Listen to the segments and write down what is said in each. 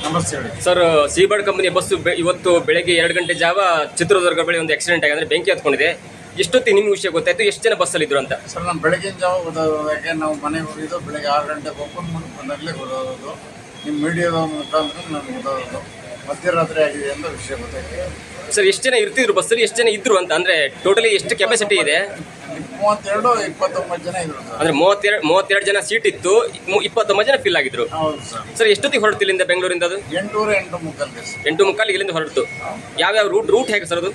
ನಮಸ್ತೆ ಹೇಳಿ sir. Seabird ಕಂಪನಿಯ ಬಸ್ಸು ಇವತ್ತು ಬೆಳಗ್ಗೆ 2 ಗಂಟೆ ಜಾವ ಚಿತ್ರದುರ್ಗ ಬಳಿ ಒಂದು ಆಕ್ಸಿಡೆಂಟ್ ಆಗಿ ಅಂದ್ರೆ ಬೆಂಕಿ ಹತ್ಕೊಂಡಿದೆ. ಎಷ್ಟೊತ್ತಿ ನಿಮ್ಗೆ ವಿಷಯ ಗೊತ್ತಾಯ್ತು? ಎಷ್ಟು ಜನ ಬಸ್ಸಲ್ಲಿ ಇದ್ರು ಅಂತ? ಸರ್, ನಾವು ಬೆಳಗಿನ ಜಾವ ಹೋದಾಗ ನಾವು ಮನೆಗೆ ಹೋಗಿದ್ದು ಬೆಳಗ್ಗೆ 6 ಗಂಟೆಗೆ ಓಪನ್ ಮಾಡಿ ಬಂದಾಗಲೇ ಗೊತ್ತಾಗೋದು. ನಿಮ್ಮ ಮೀಡಿಯಾದ ಮುಖಾಂತರ ನನಗೆ ಗೊತ್ತಾಗೋದು ಮಧ್ಯರಾತ್ರಿ ಆಗಿದೆ ಅಂತ ವಿಷಯ ಗೊತ್ತಾಯ್ತು. ಸರ್, ಎಷ್ಟು ಜನ ಇರ್ತಿದ್ರು ಬಸ್ಸಲ್ಲಿ? ಎಷ್ಟು ಜನ ಇದ್ರು ಅಂತ ಅಂದ್ರೆ ಟೋಟಲಿ ಎಷ್ಟು ಕೆಪಾಸಿಟಿ ಇದೆ? 32-29 ಜನ ಇದ್ರು ಅಂದ್ರೆ 32 ಜನ ಸೀಟ್ ಇತ್ತು, 29 ಜನ ಫಿಲ್ ಆಗಿದ್ರು. ಹೌದು ಸರ್. ಸರ್, ಎಷ್ಟೊತ್ತಿಗೆ ಹೊರಡ್ತು ಇಲ್ಲಿಂದ ಬೆಂಗಳೂರಿಂದ? ಅದು 8:45 ಇಲ್ಲಿಂದ ಹೊರಟು. ಯಾವ್ಯಾವ ರೂಟ್ ಹೇಗೆ ಸರ್ ಅದು?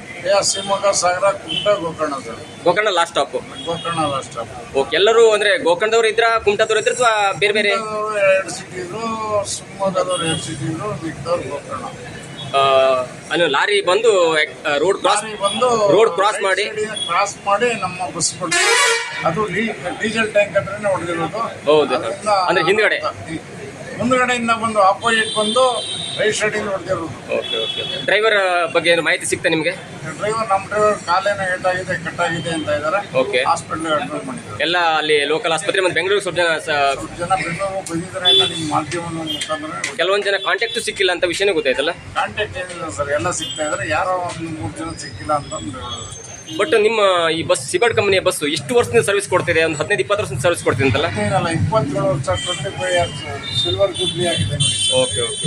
Shivamogga, Sagara, Kumta, Gokarna sir. Gokarna last stop. Gokarna last stop. Okay. ಎಲ್ಲರೂ ಅಂದ್ರೆ ಗೋಕರ್ಣದವ್ರು ಇದ್ರ, ಕುಮಟದವ್ರು ಇದ್ರ ಅಥವಾ ಬೇರೆ ಬೇರೆ? 2 ಸೀಟ್ ಇದ್ರು, ಶಿವಮೊಗ್ಗದವ್ರು 2 ಸೀಟ್ ಇದ್ರು, ಮಿಕ್ಕದವ್ರು ಗೋಕರ್ಣ. ಅಲ್ಲಿ ಲಾರಿ ಬಂದು ರೋಡ್ ಕ್ರಾಸ್ ಮಾಡಿ ನಮ್ಮ ಬಸ್ ಅದು ಡೀಸೆಲ್ ಟ್ಯಾಂಕ್ ಹತ್ರನೇ ಹೊಡೆದಿರೋದು. ಹೌದು. ಅಂದ್ರೆ ಮುಂದ್ಗಡೆಯಿಂದ ಬಂದು ಆಪೋಸಿಟ್ ಬಂದು ರೈಟ್ ಸೈಡಿಂದ ಹೊಡೆದಿರೋದು. Okay okay. ಡ್ರೈವರ್ ಬಗ್ಗೆ ಏನು ಮಾಹಿತಿ ಸಿಗ್ತಾ ನಿಮಗೆ? ನಮ್ಮ ಡ್ರೈವರ್ ಕಾಲೇನೋ ಕಟ್ಟಾಗಿದೆ ಅಂತ ಇದ್ದಾರೆ. ಓಕೆ. ಹಾಸ್ಪಿಟಲ್ ಅಡ್ಮಿಟ್ ಮಾಡಿದ್ದಾರೆ. ಎಲ್ಲ ಅಲ್ಲಿ ಲೋಕಲ್ ಆಸ್ಪತ್ರೆ ಮತ್ತು ಬೆಂಗಳೂರು ಸ್ವಲ್ಪ ಜನ ಬೆಂಗಳೂರು ಬಂದಿದ್ದಾರೆ ಅಂತ ನಿಮ್ಮ ಮಾಧ್ಯಮದ ಮುಖಾಂತರ. ಕೆಲವೊಂದು ಜನ ಕಾಂಟ್ಯಾಕ್ಟ್ ಸಿಕ್ಕಿಲ್ಲ ಅಂತ ವಿಷಯನೇ ಗೊತ್ತಾಯ್ತಲ್ಲ? ಕಾಂಟ್ಯಾಕ್ಟ್ ಏನಿಲ್ಲ ಸರ್, ಎಲ್ಲ ಸಿಗ್ತಾ ಇದ್ದಾರೆ. ಯಾರೋ 1-3 ಜನ ಸಿಕ್ಕಿಲ್ಲ ಅಂತಂದ್ರೆ. ಬಟ್ ನಿಮ್ಮ ಈ ಬಸ್ ಸೀಬರ್ಡ್ ಕಂಪನಿಯ ಬಸ್ಸು ಎಷ್ಟು ವರ್ಷದಿಂದ ಸರ್ವಿಸ್ ಕೊಡ್ತಿದೆ? ಒಂದು 15-20 ವರ್ಷದಿಂದ ಸರ್ವಿಸ್ ಕೊಡ್ತಿದೆ ಅಂತಲ್ಲ? 27 ವರ್ಷ, 25 ಇಯರ್ಸ್ ಸಿಲ್ವರ್ ಜೂಬ್ಲಿ ಆಗಿದೆ ನೋಡಿ. Okay okay.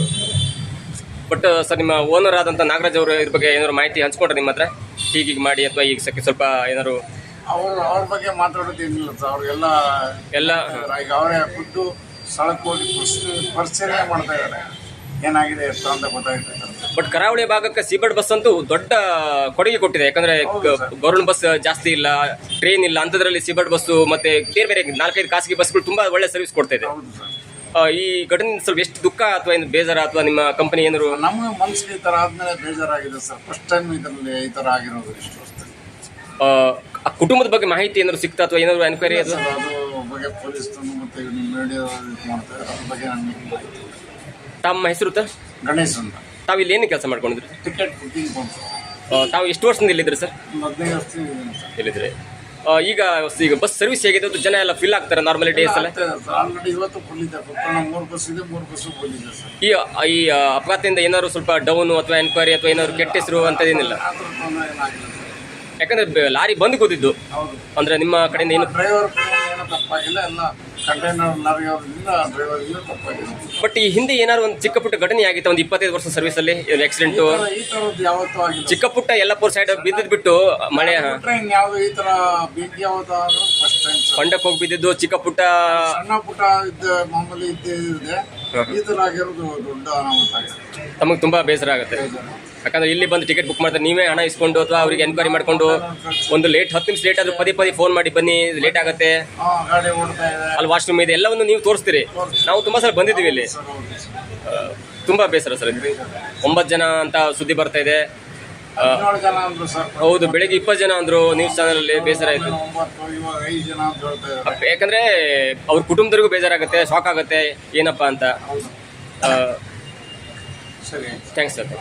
ಬಟ್ ಸರ್, ನಿಮ್ಮ ಓನರ್ ಆದಂಥ ನಾಗರಾಜ್ ಅವರು ಇದ್ರ ಬಗ್ಗೆ ಏನಾದ್ರು ಮಾಹಿತಿ ಹಂಚ್ಕೊಂಡ್ರೆ ನಿಮ್ಮ ಹತ್ರ? ಹೀಗೆ ಮಾಡಿ ಅಥವಾ ಈಗ ಸ್ವಲ್ಪ ಏನಾದ್ರು ಅವ್ರ ಬಗ್ಗೆ ಮಾತಾಡೋದೇನಿಲ್ಲ ಸರ್. ಅವ್ರಿಗೆಲ್ಲ ಈಗ ಅವರೇ ಖುದ್ದು ಸ್ಥಳಕ್ಕೆ ಹೋಗಿ ಪರಿಶೀಲನೆ ಮಾಡ್ತಾ ಇದ್ದಾರೆ ಏನಾಗಿದೆ ಅಂತ ಗೊತ್ತಾಗ್ತದೆ. ಬಟ್ ಕರಾವಳಿ ಭಾಗಕ್ಕೆ ಸೀಬರ್ಡ್ ಬಸ್ ಅಂತೂ ದೊಡ್ಡ ಕೊಡುಗೆ ಕೊಟ್ಟಿದೆ. ಯಾಕಂದ್ರೆ ಗೌರ್ಮೆಂಟ್ ಬಸ್ ಜಾಸ್ತಿ ಇಲ್ಲ, ಟ್ರೈನ್ ಇಲ್ಲ, ಅಂಥದ್ರಲ್ಲಿ ಸೀಬರ್ಡ್ ಬಸ್ಸು ಮತ್ತೆ ಬೇರೆ ಬೇರೆ 4-5 ಖಾಸಗಿ ಬಸ್ಗಳು ತುಂಬಾ ಒಳ್ಳೆ ಸರ್ವಿಸ್ ಕೊಡ್ತಾ ಇದೆ. ಈ ಘಟನೆ ಸ್ವಲ್ಪ ಎಷ್ಟು ದುಃಖ ಅಥವಾ ಏನು ಬೇಜಾರ ಅಥವಾ ನಿಮ್ಮ ಕಂಪನಿ ಏನಾದ್ರು? ನಮಗೆ ಮನಸ್ಸಿಗೆ ಈ ಥರ ಆದ್ಮೇಲೆ ಬೇಜಾರಾಗಿದೆ ಸರ್. ಫಸ್ಟ್ ಟೈಮ್ ಇದರಲ್ಲಿ ಈ ಥರ ಆಗಿರೋದು ಇಷ್ಟು ವರ್ಷದಲ್ಲಿ. ಕುಟುಂಬದ ಬಗ್ಗೆ ಮಾಹಿತಿ ಏನಾದ್ರು ಸಿಕ್ತಾ ಅಥವಾ ಏನಾದ್ರು ಎನ್ಕ್ವೈರಿ? ಅದು ಬಗ್ಗೆ ಪೊಲೀಸ್ ಮತ್ತೆ ನಿಮ್ಮ ಮೀಡಿಯಾ ಮಾಡ್ತಾರೆ, ಅದ್ರ ಬಗ್ಗೆ ನನಗೆ ತಮ್ಮ ಹೆಸರು ಗಣೇಶ್ ಅಂತ. ತಾವು ಇಲ್ಲಿ ಏನು ಕೆಲಸ ಮಾಡ್ಕೊಂಡಿದ್ರಿ? ಟಿಕೆಟ್ ಬುಕಿಂಗ್ ಬಂತು. ತಾವು ಎಷ್ಟು ವರ್ಷದಿಂದ ಇಲ್ಲಿದ್ರಿ ಸರ್? 15 ವರ್ಷ ಇಲ್ಲಿದ್ರಿ. ಈಗ ಬಸ್ ಸರ್ವಿಸ್ ಹೇಗಿದೆ? ಜನ ಎಲ್ಲ ಫಿಲ್ ಆಗ್ತಾರೆ ನಾರ್ಮಲಿ ಡೇಸ್ ಎಲ್ಲ? ಆಲ್ರೆಡಿ ಇವತ್ತು ಫುಲ್ ಇದೆ. 3 ಬಸ್ ಇದೆ, 3 ಬಸ್ಸು ಫುಲ್ ಇದೆ ಸರ್. ಈ ಅಪಘಾತದಿಂದ ಏನಾದ್ರು ಸ್ವಲ್ಪ ಡೌನ್ ಅಥವಾ ಎನ್ಕ್ವೈರಿ ಅಥವಾ ಏನಾದ್ರು ಕೆಟ್ಟ ಹೆಸರು ಅಂತದೇನಿಲ್ಲ? ಯಾಕಂದ್ರೆ ಲಾರಿ ಬಂದು ಕೂತಿದ್ದು ಅಂದ್ರೆ ನಿಮ್ಮ ಕಡೆಯಿಂದ ಏನು? ಡ್ರೈವರ್ ಏನೋ ತಪ್ಪಾಗಿಲ್ಲ, ಎಲ್ಲ ಕಂಟೈನರ್ ಲಾರಿ ಅವರಿಂದ ಡ್ರೈವರ್ ಇಲ್ಲ ತಪ್ಪಾಗಿಲ್ಲ. ಬಟ್ ಈ ಹಿಂದೆ ಏನಾದ್ರು ಒಂದು ಚಿಕ್ಕ ಪುಟ್ಟ ಘಟನೆ ಆಗಿತ್ತು ಒಂದು 25 ವರ್ಷ ಸರ್ವಿಸ್ ಅಲ್ಲಿ ಆಕ್ಸಿಡೆಂಟ್? ಈ ಥರದ್ದು ಯಾವತ್ತೂ ಆಗಿಲ್ಲ. ಚಿಕ್ಕ ಪುಟ್ಟ ಎಲ್ಲಪುರ ಸೈಡ್ ಬಿದ್ದಿದ್ ಬಿಟ್ಟು ಮಳೆ ಟ್ರೈನ್ ಯಾವ್ದು ಈ ತರ ಬೆಂಕಿ ಯಾವ್ದು ಫಸ್ಟ್ ಟೈಮ್ ಹೊಂಡಕ್ಕೆ ಹೋಗಿ ಬಿದ್ದಿದ್ದು ಚಿಕ್ಕ ಪುಟ್ಟ ಸಣ್ಣ ಪುಟ್ಟ ಇದ್ದ ಮಾಮೂಲಿ ಇದೆ. ಈ ತರ ಆಗಿರೋದು ದೊಡ್ಡ ಅನಾಹುತ ಆಗಿದೆ. ತಮಗೆ ತುಂಬಾ ಬೇಸರ ಆಗುತ್ತೆ. ಯಾಕಂದ್ರೆ ಇಲ್ಲಿ ಬಂದು ಟಿಕೆಟ್ ಬುಕ್ ಮಾಡ್ತಾರೆ, ನೀವೇ ಹಣ ಇಸ್ಕೊಂಡು ಅಥವಾ ಅವರಿಗೆ ಎನ್ಕ್ವೈರಿ ಮಾಡ್ಕೊಂಡು ಒಂದು 10 ನಿಮಿಷ ಲೇಟ್ ಆದ್ರೂ ಪದೇ ಫೋನ್ ಮಾಡಿ ಬನ್ನಿ ಲೇಟ್ ಆಗುತ್ತೆ, ಗಾಡಿ ಓಡ್ತಾ ಇದೆ, ಅಲ್ಲಿ ವಾಶ್ರೂಮ್ ಇದೆ, ಎಲ್ಲವನ್ನು ನೀವು ತೋರಿಸ್ತೀರಿ. ನಾವು ತುಂಬಾ ಸಲ ಬಂದಿದ್ದೀವಿ ಇಲ್ಲಿ. ತುಂಬಾ ಬೇಸರ ಸರ್. 9 ಜನ ಅಂತ ಸುದ್ದಿ ಬರ್ತಾ ಇದೆ. ಹೌದು, ಬೆಳಿಗ್ಗೆ 20 ಜನ ಅಂದ್ರು ನ್ಯೂಸ್ ಚಾನಲ್ ಅಲ್ಲಿ. ಬೇಸರ ಆಯ್ತು. ಯಾಕಂದ್ರೆ ಅವ್ರ ಕುಟುಂಬದವರಿಗೂ ಬೇಜಾರಾಗುತ್ತೆ, ಶಾಕ್ ಆಗುತ್ತೆ ಏನಪ್ಪಾ ಅಂತ. Thanks sir.